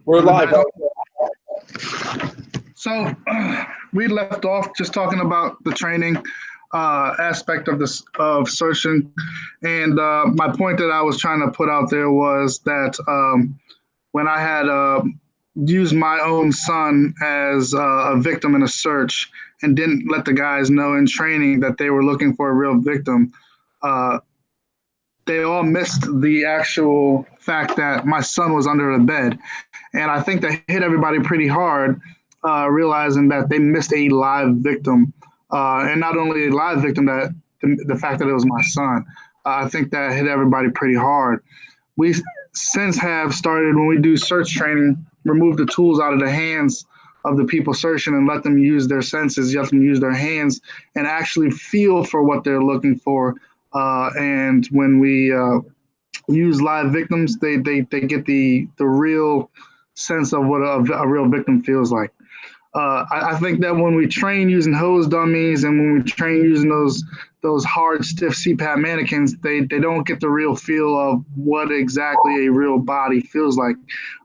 We're live. So we left off just talking about the training aspect of this of searching, and my point that I was trying to put out there was that when I had used my own son as a victim in a search and didn't let the guys know in training that they were looking for a real victim, uh, they all missed the actual fact that my son was under the bed. And I think that hit everybody pretty hard, realizing that they missed a live victim. And not only a live victim, that the fact that it was my son. I think that hit everybody pretty hard. We since have started, when we do search training, remove the tools out of the hands of the people searching and let them use their senses, let them use their hands and actually feel for what they're looking for. And when we use live victims, they get the real sense of what a real victim feels like. I think that when we train using hose dummies and when we train using those hard, stiff CPAP mannequins, they don't get the real feel of what exactly a real body feels like,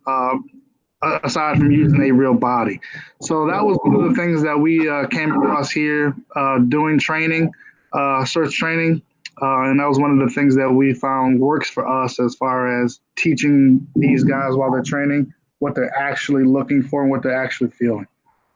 uh, aside from using a real body. So that was one of the things that we came across here doing training, search training. And that was one of the things that we found works for us as far as teaching these guys while they're training what they're actually looking for and what they're actually feeling.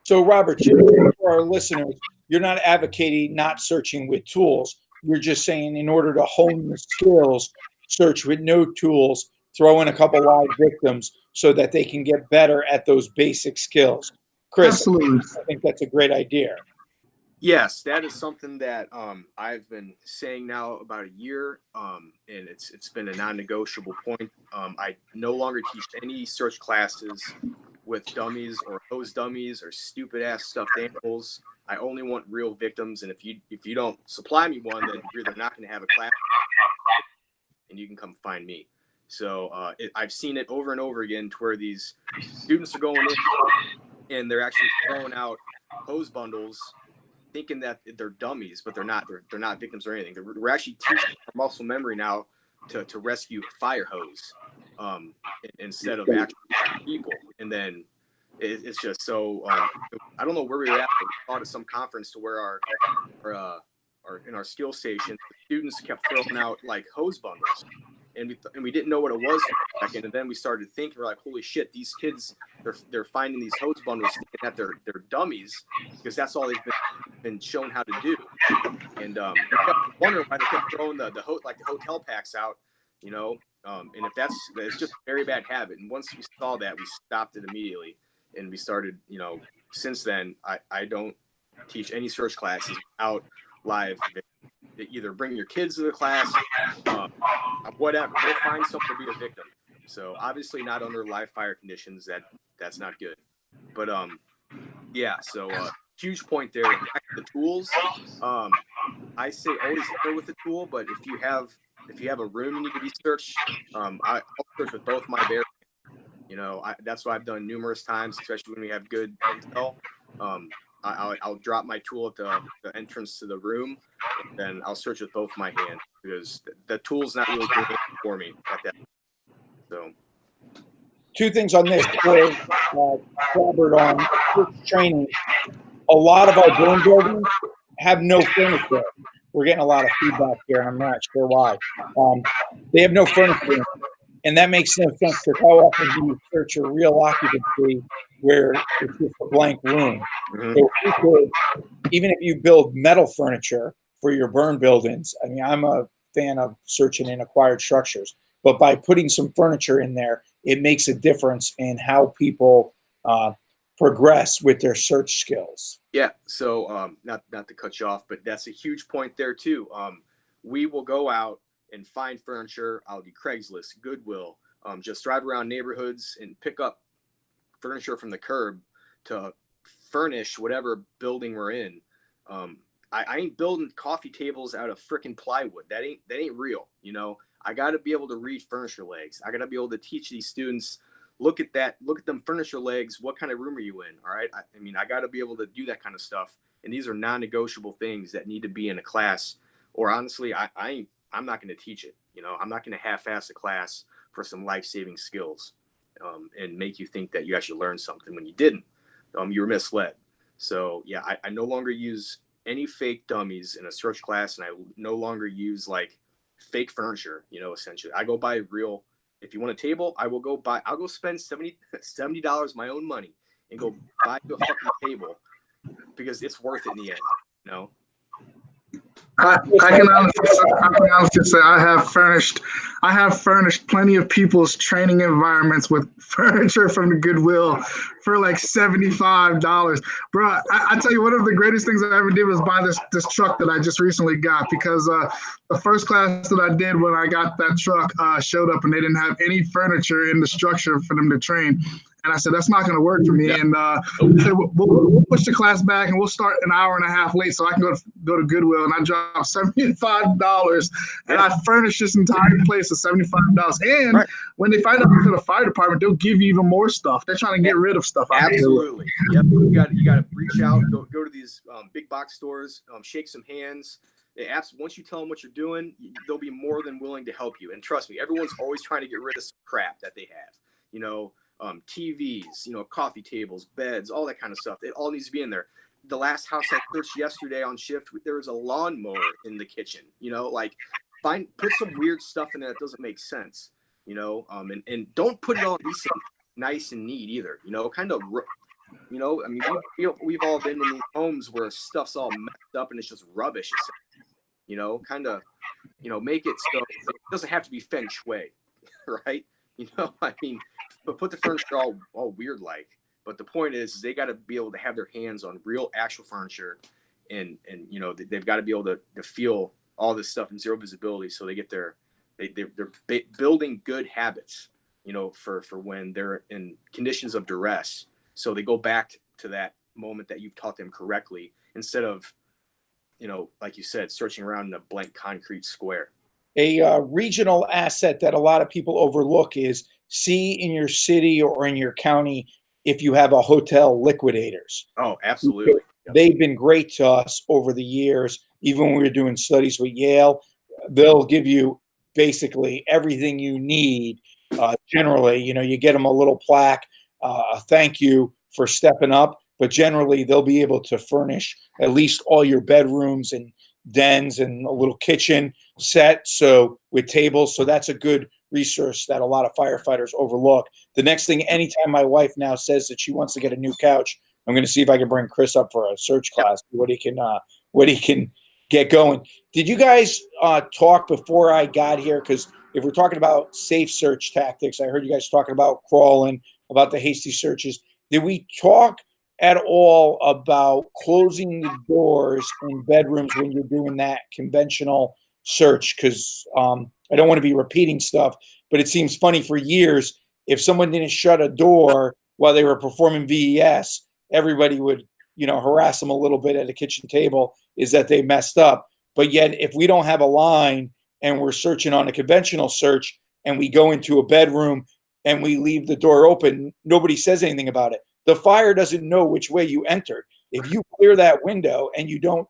So, Robert, just for our listeners, you're not advocating not searching with tools. You're just saying in order to hone the skills, search with no tools, throw in a couple live victims so that they can get better at those basic skills. Chris, Absolutely. I think that's a great idea. Yes, that is something that I've been saying now about a year, and it's been a non-negotiable point. I no longer teach any search classes with dummies or hose dummies or stupid ass stuffed animals. I only want real victims, and if you don't supply me one, then you're either not going to have a class, and you can come find me. So I've seen it over and over again, to where these students are going in and they're actually throwing out hose bundles, thinking that they're dummies, but they're not. They're not victims or anything. We're actually teaching our muscle memory now to rescue fire hose instead of actual people. And then it's just so I don't know where we were at. But we thought of some conference to where our in our skill station, the students kept throwing out like hose bundles, and we didn't know what it was for a second. And then we started thinking, we're like, holy shit, these kids they're finding these hose bundles thinking that they're dummies, because that's all they've been shown how to do. And I kept wondering why they kept throwing the hotel packs out, and if it's just a very bad habit. And once we saw that, we stopped it immediately, and we started, since then I don't teach any search classes without live. Either bring your kids to the class, whatever, go find someone to be a victim. So obviously not under live fire conditions, that's not good. But yeah, so huge point there. Back to the tools, I say always start with the tool, but if you have a room you need to be searched, I'll search with both my bare. That's what I've done numerous times, especially when we have good intel. I'll drop my tool at the entrance to the room, and then I'll search with both my hands, because the tool's not really doing it for me at that. So, Two things on this for Robert on training. A lot of our burn buildings have no furniture. We're getting a lot of feedback here, and I'm not sure why. They have no furniture, and that makes no sense, because how often do you search a real occupancy where it's just a blank room? mm-hmm. So if you could, even if you build metal furniture for your burn buildings, I mean, I'm a fan of searching in acquired structures, but by putting some furniture in there, it makes a difference in how people progress with their search skills. Yeah. So not to cut you off, but that's a huge point there too. We will go out and find furniture. I'll do Craigslist, Goodwill, just drive around neighborhoods and pick up furniture from the curb to furnish whatever building we're in. I ain't building coffee tables out of freaking plywood. That ain't real. I got to be able to read furniture legs. I got to be able to teach these students, look at them furniture legs. What kind of room are you in? All right. I got to be able to do that kind of stuff. And these are non-negotiable things that need to be in a class, or honestly, I'm not going to teach it. I'm not going to half-ass a class for some life-saving skills. and make you think that you actually learned something when you didn't. You were misled. So yeah, I no longer use any fake dummies in a search class, and I no longer use like fake furniture. Essentially, I go buy real. If you want a table, I'll go spend $70 my own money and go buy you a fucking table because it's worth it in the end. You know. I can honestly say I have furnished plenty of people's training environments with furniture from the Goodwill for like $75. Bro, I tell you, one of the greatest things I ever did was buy this truck that I just recently got, because the first class that I did when I got that truck showed up and they didn't have any furniture in the structure for them to train. And I said, that's not going to work for me. Yeah. And I said, we'll push the class back and we'll start an hour and a half late so I can go to Goodwill. And I dropped $75 and I furnished this entire place with $75. And when they find out to the fire department, they'll give you even more stuff. They're trying to get rid of stuff. Absolutely. Yep. You got to reach out, go to these big box stores, shake some hands. Once you tell them what you're doing, they'll be more than willing to help you. And trust me, everyone's always trying to get rid of some crap that they have. TVs, coffee tables, beds, all that kind of stuff. It all needs to be in there. The last house I searched yesterday on shift, there was a lawnmower in the kitchen. Put some weird stuff in there that doesn't make sense. And don't put it all nice and neat either. We've all been in these homes where stuff's all messed up and it's just rubbish. Make it so it doesn't have to be feng shui, right? But put the furniture all weird like. But the point is they got to be able to have their hands on real actual furniture, and they've got to be able to feel all this stuff in zero visibility, so they get they're building good habits, for when they're in conditions of duress. So they go back to that moment that you've taught them correctly, instead of, like you said, searching around in a blank concrete square. A regional asset that a lot of people overlook is see in your city or in your county if you have a hotel liquidators. Oh, absolutely. They've been great to us over the years. Even when we were doing studies with Yale, they'll give you basically everything you need. Generally, you get them a little plaque, a thank you for stepping up, but generally they'll be able to furnish at least all your bedrooms and dens and a little kitchen set, so with tables. So that's a good resource that a lot of firefighters overlook. The next thing, anytime my wife now says that she wants to get a new couch, I'm going to see if I can bring Chris up for a search class, what he can get going. Did you guys talk before I got here? Because if we're talking about safe search tactics, I heard you guys talking about crawling, about the hasty searches. Did we talk at all about closing the doors in bedrooms when you're doing that conventional search? Because I don't want to be repeating stuff, but it seems funny, for years, if someone didn't shut a door while they were performing VES, everybody would, harass them a little bit at a kitchen table, is that they messed up. But yet, if we don't have a line and we're searching on a conventional search and we go into a bedroom and we leave the door open, nobody says anything about it. The fire doesn't know which way you entered. If you clear that window and you don't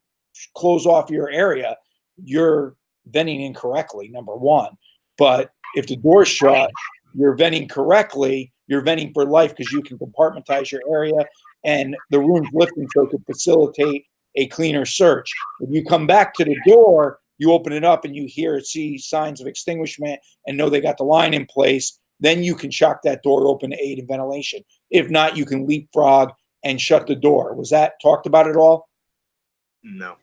close off your area, you're venting incorrectly, number one. But if the door's shut, you're venting correctly, you're venting for life, because you can compartmentize your area and the room's lifting so it can facilitate a cleaner search. If you come back to the door, you open it up and you see signs of extinguishment and know they got the line in place, then you can shock that door open to aid in ventilation. If not, you can leapfrog and shut the door. Was that talked about at all? No.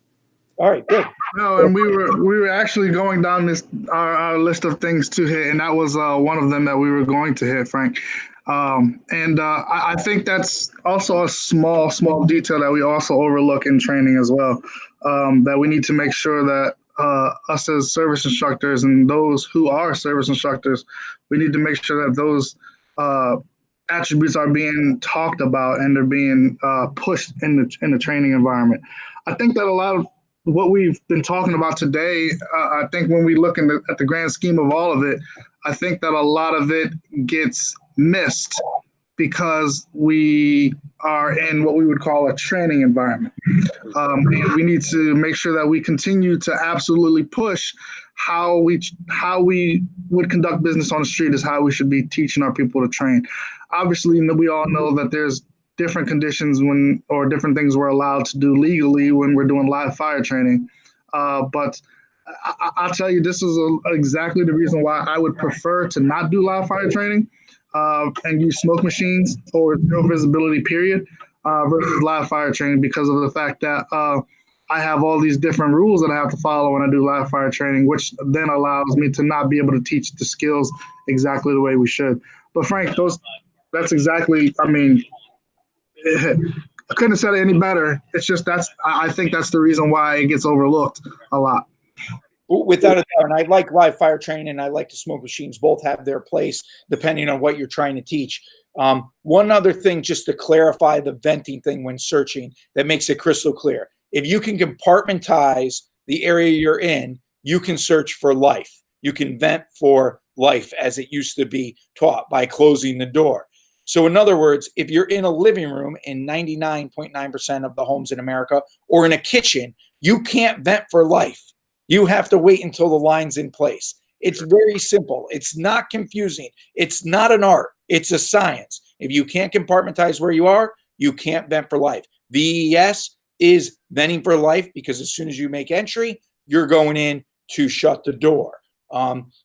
All right, good. No, and we were actually going down our list of things to hit, and that was one of them that we were going to hit, Frank. I think that's also a small detail that we also overlook in training as well. That we need to make sure that us as service instructors and those who are service instructors, we need to make sure that those attributes are being talked about and they're being pushed in the training environment. I think that a lot of what we've been talking about today, I think when we look at the grand scheme of all of it, I think that a lot of it gets missed because we are in what we would call a training environment. And we need to make sure that we continue to absolutely push how we would conduct business on the street is how we should be teaching our people to train. Obviously, we all know that there's different conditions or different things we're allowed to do legally when we're doing live fire training. But I'll tell you, this is exactly the reason why I would prefer to not do live fire training and use smoke machines or zero visibility period versus live fire training, because of the fact that I have all these different rules that I have to follow when I do live fire training, which then allows me to not be able to teach the skills exactly the way we should. But Frank, that's exactly, I mean, I couldn't have said it any better. It's just I think that's the reason why it gets overlooked a lot. Without a doubt, and I like live fire training, and I like the smoke machines. Both have their place depending on what you're trying to teach. One other thing, just to clarify the venting thing when searching, that makes it crystal clear. If you can compartmentize the area you're in, you can search for life. You can vent for life, as it used to be taught, by closing the door. So in other words, if you're in a living room in 99.9% of the homes in America, or in a kitchen, you can't vent for life. You have to wait until the line's in place. It's very simple. It's not confusing. It's not an art. It's a science. If you can't compartmentize where you are, you can't vent for life. VES is venting for life, because as soon as you make entry, you're going in to shut the door.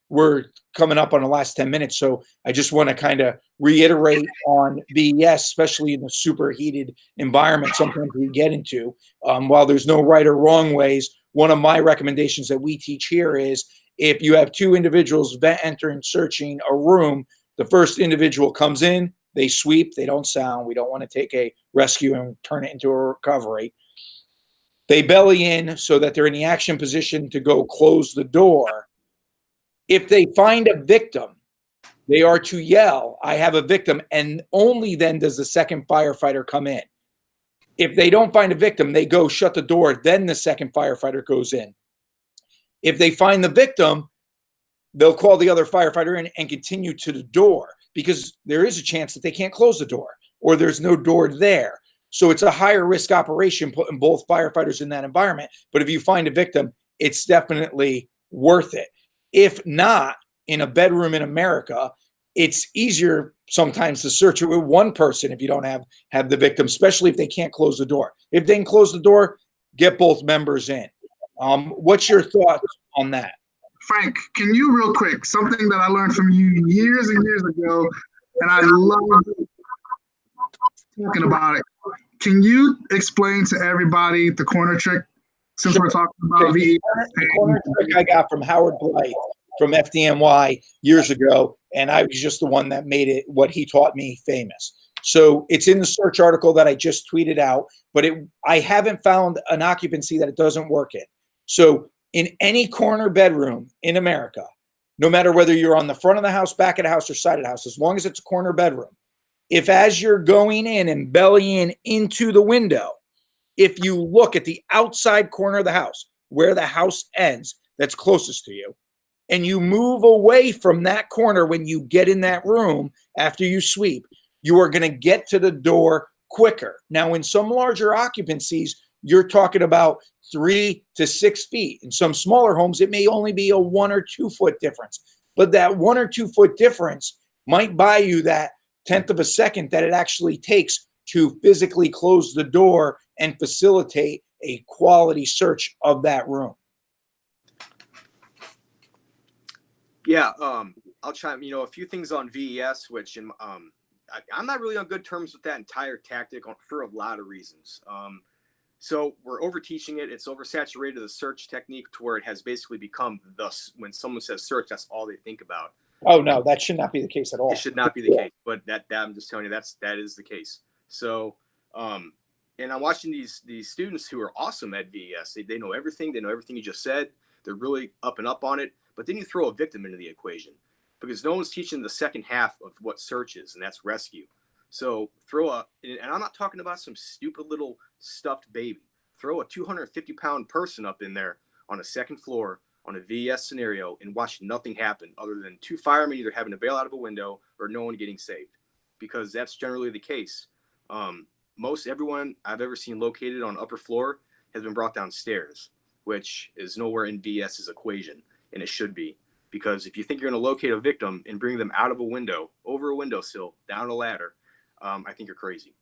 We're coming up on the last 10 minutes, so I just want to kind of reiterate on VES, especially in the superheated environment sometimes we get into. While there's no right or wrong ways, one of my recommendations that we teach here is, if you have two individuals entering, searching a room, the first individual comes in, they sweep, they don't sound. We don't want to take a rescue and turn it into a recovery. They belly in so that they're in the action position to go close the door. If they find a victim, they are to yell, "I have a victim," and only then does the second firefighter come in. If they don't find a victim, they go shut the door, then the second firefighter goes in. If they find the victim, they'll call the other firefighter in and continue to the door, because there is a chance that they can't close the door or there's no door there. So it's a higher risk operation putting both firefighters in that environment. But if you find a victim, it's definitely worth it. If not, in a bedroom in America, it's easier sometimes to search it with one person if you don't have the victim, especially if they can't close the door. If they can close the door, get both members in. What's your thoughts on that? Frank, can you real quick, something that I learned from you years and years ago, and I love talking about it. Can you explain to everybody the corner trick, since we're talking about VE? The corner trick I got from Howard Blythe from FDNY years ago, and I was just the one that made it, what he taught me, famous. So it's in the search article that I just tweeted out, but I haven't found an occupancy that it doesn't work in. So in any corner bedroom in America, no matter whether you're on the front of the house, back of the house, or side of the house, as long as it's a corner bedroom, if as you're going in and bellying into the window, if you look at the outside corner of the house, where the house ends, that's closest to you, and you move away from that corner when you get in that room after you sweep, you are going to get to the door quicker. Now, in some larger occupancies, you're talking about 3 to 6 feet. In some smaller homes, it may only be a 1 or 2 foot difference. But that 1 or 2 foot difference might buy you that 1/10 of a second that it actually takes to physically close the door and facilitate a quality search of that room. Yeah, I'll chime. A few things on VES, which I'm not really on good terms with that entire tactic for a lot of reasons. So we're over teaching it. It's oversaturated the search technique to where it has basically become when someone says search, that's all they think about. Oh no, that should not be the case at all. It should not be the case, but that I'm just telling you that is the case. So, and I'm watching these students who are awesome at VES. They know everything. They know everything you just said. They're really up and up on it. But then you throw a victim into the equation, because no one's teaching the second half of what search is, and that's rescue. So and I'm not talking about some stupid little stuffed baby. Throw a 250-pound person up in there on a second floor on a VES scenario and watch nothing happen other than 2 firemen either having to bail out of a window or no one getting saved. because that's generally the case. Most everyone I've ever seen located on upper floor has been brought downstairs, which is nowhere in VS's equation, and it should be. Because if you think you're going to locate a victim and bring them out of a window, over a windowsill, down a ladder, I think you're crazy.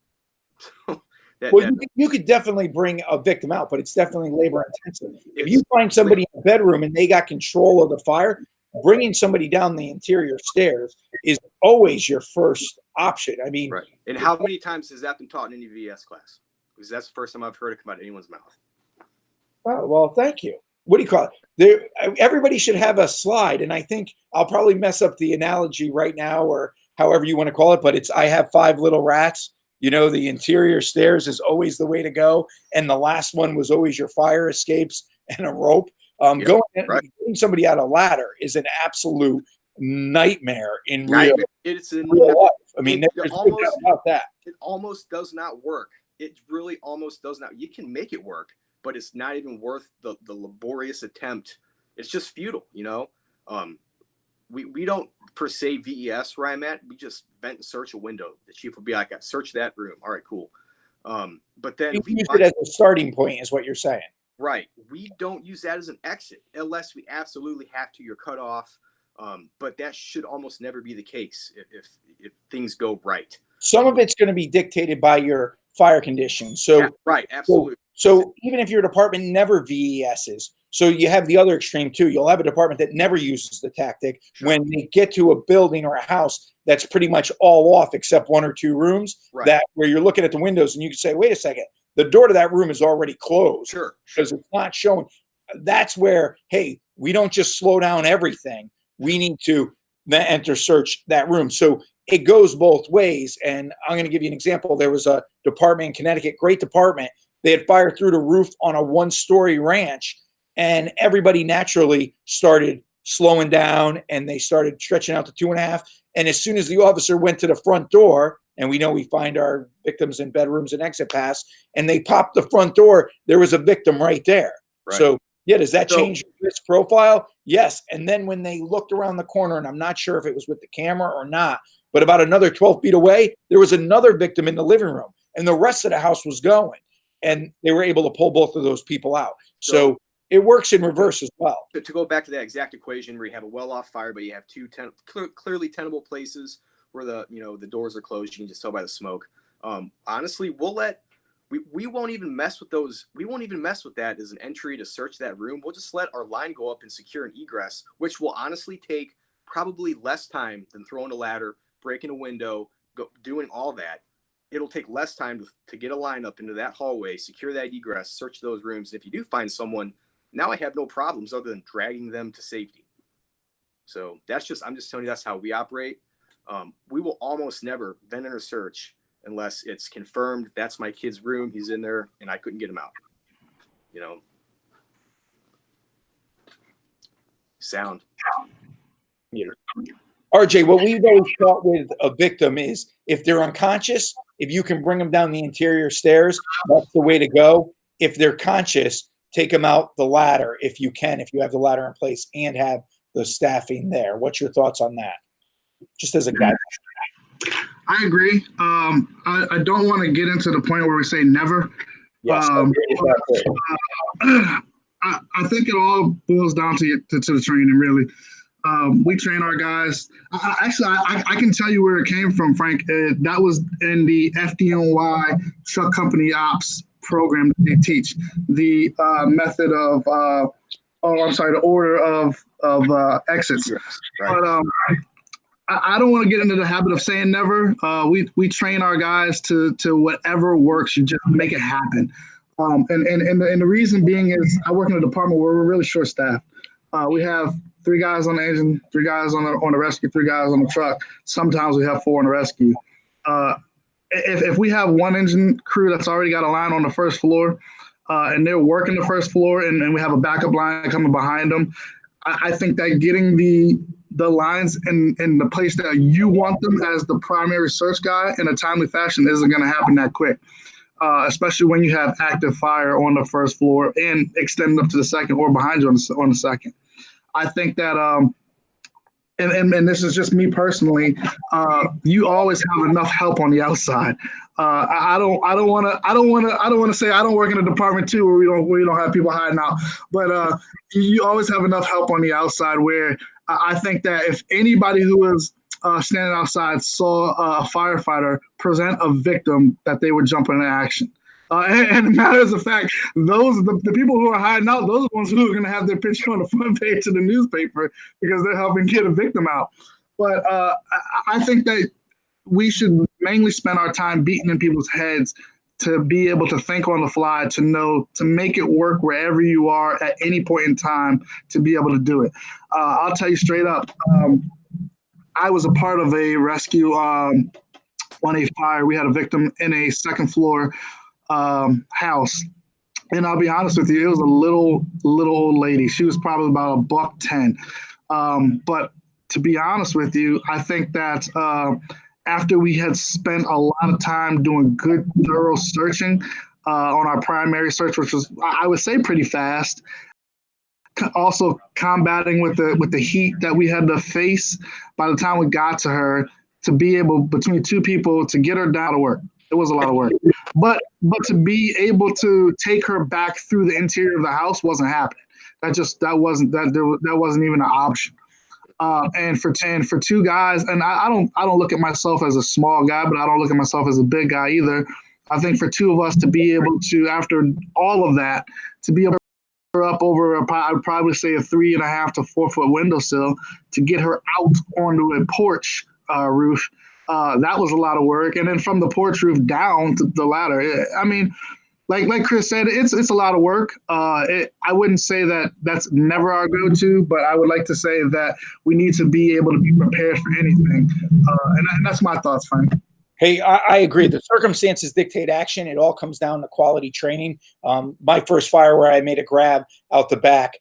You could definitely bring a victim out, but it's definitely labor intensive. If you find somebody in a bedroom and they got control of the fire, bringing somebody down the interior stairs is always your first option. I mean, right. And how many times has that been taught in any VS class? Because that's the first time I've heard it come out of anyone's mouth. Oh, well, thank you. What do you call it? Everybody should have a slide, and I think I'll probably mess up the analogy right now, or however you want to call it. But I have 5 little rats. You know, the interior stairs is always the way to go, and the last one was always your fire escapes and a rope. Getting somebody out of a ladder is an absolute nightmare in real life. I mean, there's no doubt about that. It almost does not work. It really almost does not. You can make it work, but it's not even worth the laborious attempt. It's just futile, you know. We don't per se VES where I'm at. We just vent and search a window. The chief will be like, "Search that room." All right, cool. But then we use it as a starting point, is what you're saying. Right. We don't use that as an exit unless we absolutely have to. You're cut off. But that should almost never be the case if things go right. Some of it's going to be dictated by your fire conditions. So yeah, right, absolutely. So even if your department never VESs, so you have the other extreme too. You'll have a department that never uses the tactic. Sure. When they get to a building or a house that's pretty much all off except 1 or 2 rooms, right, that where you're looking at the windows and you can say, wait a second, the door to that room is already closed. Sure. Because it's not showing. That's where, hey, we don't just slow down everything. We need to then enter search that room. So it goes both ways. And I'm going to give you an example. There was a department in Connecticut, great department. They had fire through the roof on a 1-story ranch, and everybody naturally started slowing down and they started stretching out to 2.5. And as soon as the officer went to the front door, and we know we find our victims in bedrooms and exit pass, and they popped the front door, there was a victim right there. Right. So yeah, does that change your risk profile? Yes. And then when they looked around the corner, and I'm not sure if it was with the camera or not, but about another 12 feet away, there was another victim in the living room, and the rest of the house was going. And they were able to pull both of those people out. So it works in reverse as well. To go back to that exact equation where you have a well-off fire, but you have 2 clearly tenable places where the doors are closed, you can just tell by the smoke. Honestly, we won't even mess with those. We won't even mess with that as an entry to search that room. We'll just let our line go up and secure an egress, which will honestly take probably less time than throwing a ladder, breaking a window, doing all that. It'll take less time to get a line up into that hallway, secure that egress, search those rooms. If you do find someone, now I have no problems other than dragging them to safety. So I'm just telling you, that's how we operate. We will almost never vent in or search unless it's confirmed that's my kid's room, he's in there, and I couldn't get him out. You know, sound. Yeah. RJ, what we've always thought with a victim is if they're unconscious, if you can bring them down the interior stairs, that's the way to go. If they're conscious, take them out the ladder if you can, if you have the ladder in place and have the staffing there. What's your thoughts on that? Just as a guide. I agree. I don't want to get into the point where we say never. Yes, I think it all boils down to the training, really. We train our guys. I can tell you where it came from, Frank. That was in the FDNY truck company ops program that they teach. The method of, the order of exits. Right. But I don't want to get into the habit of saying never. We train our guys to whatever works. You just make it happen. And the reason being is I work in a department where we're really short staffed. We have 3 guys on the engine, 3 guys on the rescue, 3 guys on the truck. Sometimes we have 4 on the rescue. If we have 1 engine crew that's already got a line on the first floor, and they're working the first floor, and we have a backup line coming behind them, I think that getting the lines in the place that you want them as the primary search guy in a timely fashion isn't going to happen that quick, especially when you have active fire on the first floor and extending up to the second or behind you on the second. I think that and this is just me personally, you always have enough help on the outside. I don't want to say I don't work in a department too where we don't have people hiding out, but you always have enough help on the outside where I think that if anybody who is standing outside saw a firefighter present a victim, that they would jump into action. And matters of fact, the people who are hiding out, those are the ones who are going to have their picture on the front page of the newspaper because they're helping get a victim out. But I think that we should mainly spend our time beating in people's heads to be able to think on the fly, to know, to make it work wherever you are at any point in time, to be able to do it. I'll tell you straight up, I was a part of a rescue on a fire. We had a victim in a second floor house, and I'll be honest with you, it was a little old lady. She was probably about $110. But to be honest with you, I think that after we had spent a lot of time doing good, thorough searching on our primary search, which was, I would say, pretty fast, also combating with the heat that we had to face, by the time we got to her, to be able, between two people, to get her down to work. It was a lot of work, but to be able to take her back through the interior of the house wasn't happening. That wasn't even an option. And for two guys, and I don't look at myself as a small guy, but I don't look at myself as a big guy either. I think for two of us to be able to, after all of that, to be able to her up over, I would probably say, a 3.5 to 4 foot windowsill, to get her out onto a porch roof. That was a lot of work, and then from the porch roof down to the ladder. I mean, like Chris said, it's a lot of work. I wouldn't say that that's never our go-to, but I would like to say that we need to be able to be prepared for anything, and that's my thoughts, Frank. Hey, I agree. The circumstances dictate action. It all comes down to quality training. My first fire, where I made a grab out the back,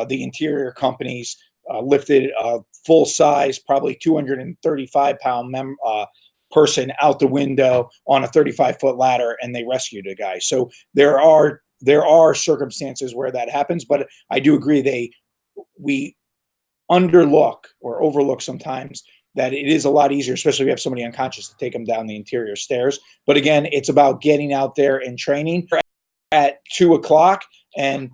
the interior companies lifted a full size, probably 235-pound person out the window on a 35-foot ladder, and they rescued a guy. So there are circumstances where that happens, but I do agree we underlook or overlook sometimes that it is a lot easier, especially if you have somebody unconscious, to take them down the interior stairs. But again, it's about getting out there and training at 2:00, and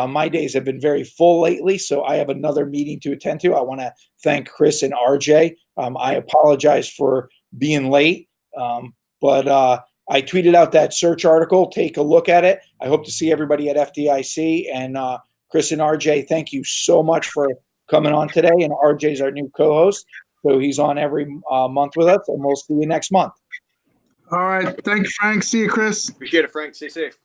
my days have been very full lately, so I have another meeting to attend to. I want to thank Chris and RJ. I apologize for being late, but I tweeted out that search article. Take a look at it. I hope to see everybody at FDIC. And Chris and RJ, thank you so much for coming on today. And RJ's our new co-host, so he's on every month with us, and we'll see you next month. All right. Thank you, Frank. See you, Chris. Appreciate it, Frank. Stay safe.